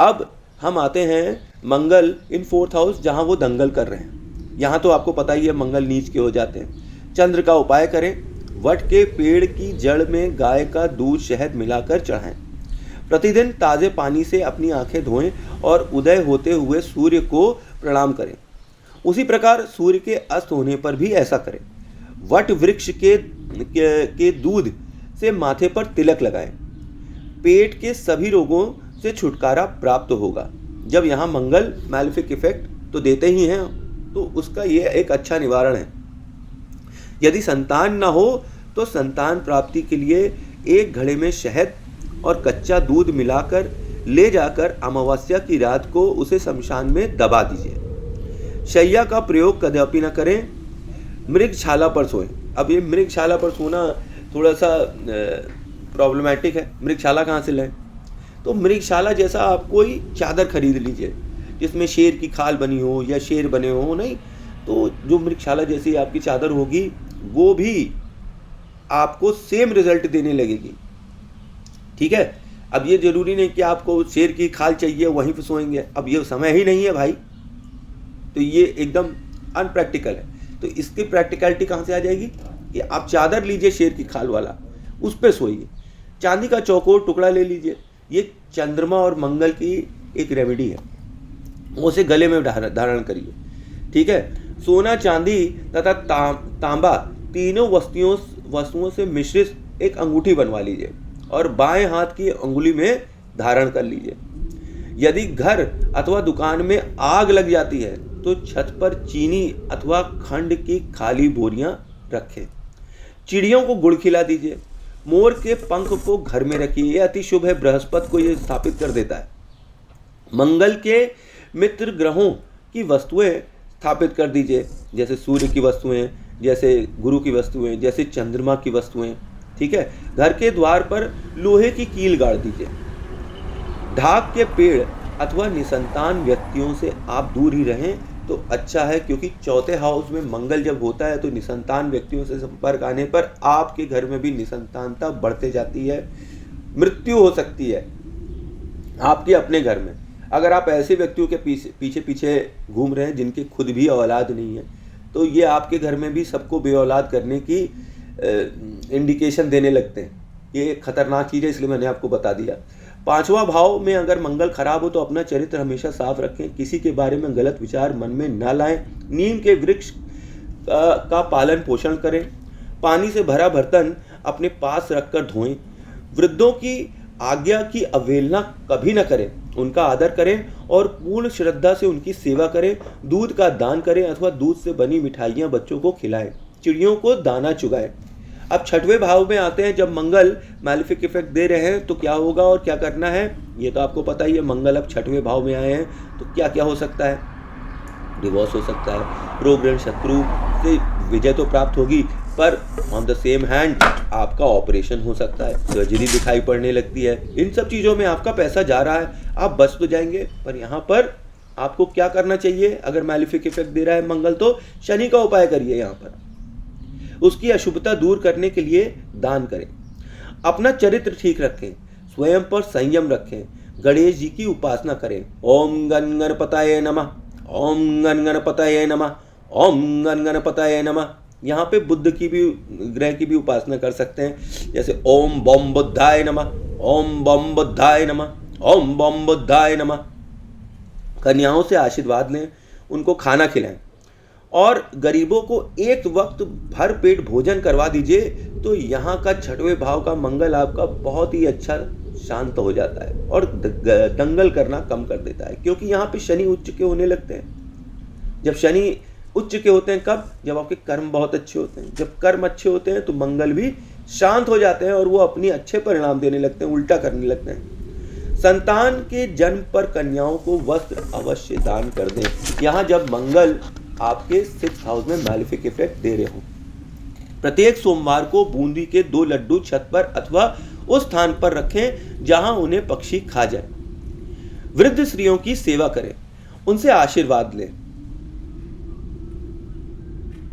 अब हम आते हैं मंगल इन 4th हाउस, जहाँ वो दंगल कर रहे हैं। यहाँ तो आपको पता ही है मंगल नीच के हो जाते हैं। चंद्र का उपाय करें। वट के पेड़ की जड़ में गाय का दूध शहद मिलाकर चढ़ाएं। प्रतिदिन ताज़े पानी से अपनी आंखें धोएं और उदय होते हुए सूर्य को प्रणाम करें। उसी प्रकार सूर्य के अस्त होने पर भी ऐसा करें। वट वृक्ष के दूध से माथे पर तिलक लगाएं। पेट के सभी रोगों से छुटकारा प्राप्त होगा। जब यहाँ मंगल मैलेफिक इफेक्ट तो देते ही हैं, तो उसका ये एक अच्छा निवारण है। यदि संतान न हो तो संतान प्राप्ति के लिए एक घड़े में शहद और कच्चा दूध मिलाकर ले जाकर अमावस्या की रात को उसे शमशान में दबा दीजिए। शैया का प्रयोग कदापि न करें। मृगशाला पर सोएं। अब ये मृगशाला पर सोना थोड़ा सा प्रॉब्लमेटिक है। मृगशाला कहाँ से लें? तो मृगशाला जैसा आप कोई चादर खरीद लीजिए जिसमें शेर की खाल बनी हो या शेर बने हो। नहीं तो जो मृगशाला जैसी आपकी चादर होगी वो भी आपको सेम रिजल्ट देने लगेगी। ठीक है। अब ये जरूरी नहीं कि आपको शेर की खाल चाहिए वहीं पे सोएंगे। अब ये समय ही नहीं है भाई, तो ये एकदम अनप्रैक्टिकल है। तो इसकी प्रैक्टिकलिटी कहाँ से आ जाएगी कि आप चादर लीजिए शेर की खाल वाला, उस पर सोइए। चांदी का चौकोर टुकड़ा ले लीजिए। ये चंद्रमा और मंगल की एक रेमेडी है, उसे गले में धारण करिए। ठीक है। सोना, चांदी तथा तांबा तीनों वस्तुओं से मिश्रित एक अंगूठी बनवा लीजिए और बाएं हाथ की अंगुली में धारण कर लीजिए। यदि घर अथवा दुकान में आग लग जाती है तो छत पर चीनी अथवा खंड की खाली बोरियां रखें। चिड़ियों को गुड़ खिला दीजिए। मोर के पंख को घर में रखिए, यह अति शुभ है। बृहस्पति को यह स्थापित कर देता है। मंगल के मित्र ग्रहों की वस्तुएं स्थापित कर दीजिए, जैसे सूर्य की वस्तुएं, जैसे गुरु की वस्तुएं, जैसे चंद्रमा की वस्तुएं। ठीक है। घर के द्वार पर लोहे की कील गाड़ दीजिए। ढाक के पेड़ अथवा निसंतान व्यक्तियों से आप दूर ही रहें तो अच्छा है, क्योंकि 4th हाउस में मंगल जब होता है तो निसंतान व्यक्तियों से संपर्क आने पर आपके घर में भी निसंतानता बढ़ते जाती है। मृत्यु हो सकती है आपके अपने घर में। अगर आप ऐसे व्यक्तियों के पीछे पीछे घूम रहे हैं जिनके खुद भी औलाद नहीं है, तो ये आपके घर में भी सबको बेऔलाद करने की इंडिकेशन देने लगते हैं। ये खतरनाक चीज़ है, इसलिए मैंने आपको बता दिया। 5वां भाव में अगर मंगल खराब हो तो अपना चरित्र हमेशा साफ रखें। किसी के बारे में गलत विचार मन में न लाएं। नीम के वृक्ष का पालन पोषण करें। पानी से भरा बर्तन अपने पास रखकर धोएं। वृद्धों की आज्ञा की अवहेलना कभी न करें, उनका आदर करें और पूर्ण श्रद्धा से उनकी सेवा करें। दूध का दान करें अथवा दूध से बनी मिठाइयाँ बच्चों को खिलाएं। चिड़ियों को दाना चुगाएं। अब 6वें भाव में आते हैं। जब मंगल मैलेफिक इफेक्ट दे रहे हैं तो क्या होगा और क्या करना है ये तो आपको पता ही है। मंगल अब 6वें भाव में आए हैं तो क्या क्या हो सकता है? डिवोर्स हो सकता है, रोग ऋण शत्रु से विजय तो प्राप्त होगी, पर ऑन द सेम हैंड आपका ऑपरेशन हो सकता है, सर्जरी दिखाई पड़ने लगती है। इन सब चीज़ों में आपका पैसा जा रहा है, आप बच तो जाएंगे। पर यहाँ पर आपको क्या करना चाहिए? अगर मैलेफिक इफेक्ट दे रहा है मंगल तो शनि का उपाय करिए। यहाँ पर उसकी अशुभता दूर करने के लिए दान करें। अपना चरित्र ठीक रखें। स्वयं पर संयम रखें। गणेश जी की उपासना करें। ओम गण गणपताय नमः, ओम गण गणपताय नमः, ओम गण गणपताय नमः। यहाँ पे बुद्ध की भी, ग्रह की भी उपासना कर सकते हैं, जैसे ओम बम बुद्धाय नमः, ओम बम बुद्धाय नमः, ओम बम बुद्धाय नमः। कन्याओं से आशीर्वाद लें, उनको खाना खिलाएं और गरीबों को एक वक्त भर पेट भोजन करवा दीजिए। तो यहाँ का 6वें भाव का मंगल आपका बहुत ही अच्छा शांत हो जाता है और दंगल करना कम कर देता है, क्योंकि यहाँ पे शनि उच्च के होने लगते हैं। जब शनि उच्च के होते हैं कब? जब आपके कर्म बहुत अच्छे होते हैं। जब कर्म अच्छे होते हैं तो मंगल भी शांत हो जाते हैं और वो अपनी अच्छे परिणाम देने लगते हैं, उल्टा करने लगते हैं। संतान के जन्म पर कन्याओं को वस्त्र अवश्य दान कर दें। यहाँ जब मंगल आपके 6th हाउस में मैलेफिक इफेक्ट दे रहे हो, प्रत्येक सोमवार को बूंदी के 2 लड्डू छत पर अथवा उस स्थान पर रखें जहां उन्हें पक्षी खा जाए। वृद्ध स्त्रियों की सेवा करें, उनसे आशीर्वाद लें।